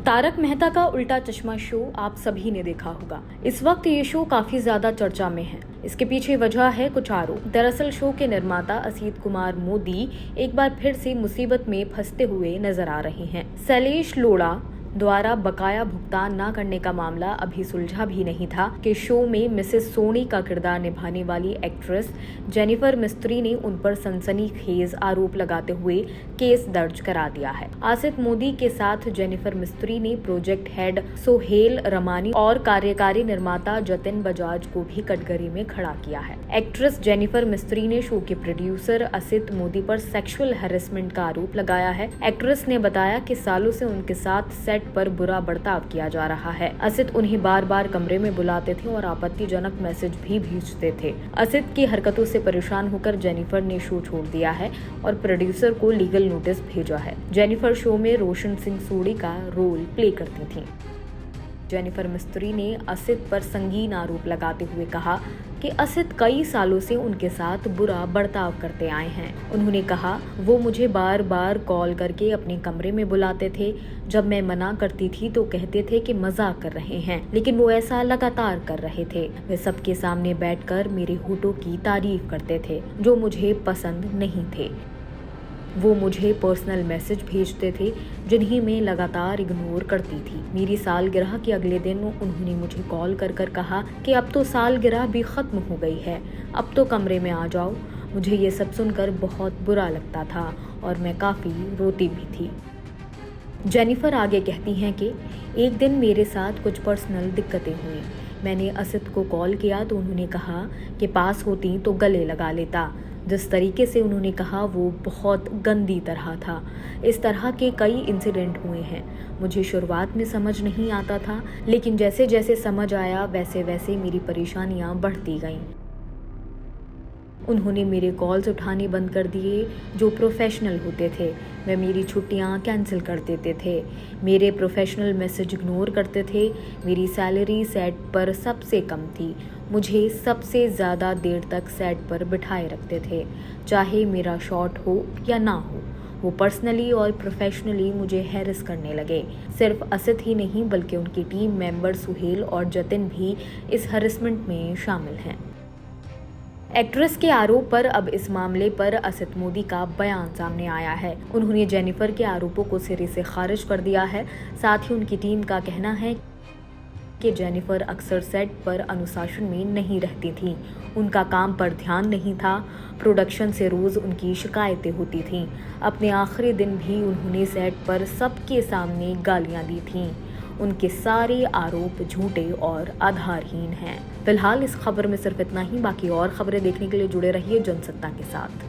तारक मेहता का उल्टा चश्मा शो आप सभी ने देखा होगा। इस वक्त ये शो काफी ज्यादा चर्चा में है। इसके पीछे वजह है कुछ आरोप। दरअसल शो के निर्माता असित कुमार मोदी एक बार फिर से मुसीबत में फंसते हुए नजर आ रहे हैं। शैलेश लोढ़ा द्वारा बकाया भुगतान न करने का मामला अभी सुलझा भी नहीं था कि शो में मिसेस सोनी का किरदार निभाने वाली एक्ट्रेस जेनिफर मिस्त्री ने उन पर सनसनीखेज आरोप लगाते हुए केस दर्ज करा दिया है। असित मोदी के साथ जेनिफर मिस्त्री ने प्रोजेक्ट हेड सोहेल रमानी और कार्यकारी निर्माता जतिन बजाज को भी कटघरे में खड़ा किया है। एक्ट्रेस जेनिफर मिस्त्री ने शो के प्रोड्यूसर असित मोदी पर सेक्सुअल हैरेसमेंट का आरोप लगाया है। एक्ट्रेस ने बताया कि सालों से उनके साथ सेट पर बुरा बर्ताव किया जा रहा है। असित उन्हें बार बार कमरे में बुलाते थे और आपत्तिजनक मैसेज भी भेजते थे। असित की हरकतों से परेशान होकर जेनिफर ने शो छोड़ दिया है और प्रोड्यूसर को लीगल नोटिस भेजा है। जेनिफर शो में रोशन सिंह सूड़ी का रोल प्ले करती थी। जेनिफर मिस्त्री ने असित पर संगीन आरोप लगाते हुए कहा कि असित कई सालों से उनके साथ बुरा बर्ताव करते आए हैं। उन्होंने कहा, वो मुझे बार बार कॉल करके अपने कमरे में बुलाते थे। जब मैं मना करती थी तो कहते थे कि मजाक कर रहे हैं, लेकिन वो ऐसा लगातार कर रहे थे। वे सबके सामने बैठकर मेरे होठों की तारीफ करते थे जो मुझे पसंद नहीं थे। वो मुझे पर्सनल मैसेज भेजते थे जिन्हें मैं लगातार इग्नोर करती थी। मेरी सालगिरह के अगले दिन उन्होंने मुझे कॉल कर कहा कि अब तो सालगिरह भी खत्म हो गई है, अब तो कमरे में आ जाओ। मुझे ये सब सुनकर बहुत बुरा लगता था और मैं काफ़ी रोती भी थी। जेनिफर आगे कहती हैं कि एक दिन मेरे साथ कुछ पर्सनल दिक्कतें हुई। मैंने असित को कॉल किया तो उन्होंने कहा कि पास होती तो गले लगा लेता। जिस तरीके से उन्होंने कहा वो बहुत गंदी तरह था। इस तरह के कई इंसिडेंट हुए हैं। मुझे शुरुआत में समझ नहीं आता था, लेकिन जैसे जैसे समझ आया वैसे वैसे मेरी परेशानियां बढ़ती गईं। उन्होंने मेरे कॉल्स उठाने बंद कर दिए जो प्रोफेशनल होते थे। वे मेरी छुट्टियां कैंसिल कर देते थे, मेरे प्रोफेशनल मैसेज इग्नोर करते थे। मेरी सैलरी सेट पर सबसे कम थी। मुझे सबसे ज़्यादा देर तक सेट पर बिठाए रखते थे, चाहे मेरा शॉट हो या ना हो। वो पर्सनली और प्रोफेशनली मुझे हैरेस करने लगे। सिर्फ असित ही नहीं बल्कि उनकी टीम मेंबर सुहेल और जतिन भी इस हैरेसमेंट में शामिल हैं। एक्ट्रेस के आरोप पर अब इस मामले पर असित मोदी का बयान सामने आया है। उन्होंने जेनिफर के आरोपों को सिरे से खारिज कर दिया है। साथ ही उनकी टीम का कहना है कि जेनिफर अक्सर सेट पर अनुशासन में नहीं रहती थी, उनका काम पर ध्यान नहीं था। प्रोडक्शन से रोज उनकी शिकायतें होती थीं। अपने आखिरी दिन भी उन्होंने सेट पर सबके सामने गालियां दी थीं। उनके सारे आरोप झूठे और आधारहीन हैं। फिलहाल इस खबर में सिर्फ इतना ही। बाकी और खबरें देखने के लिए जुड़े रहिए जनसत्ता के साथ।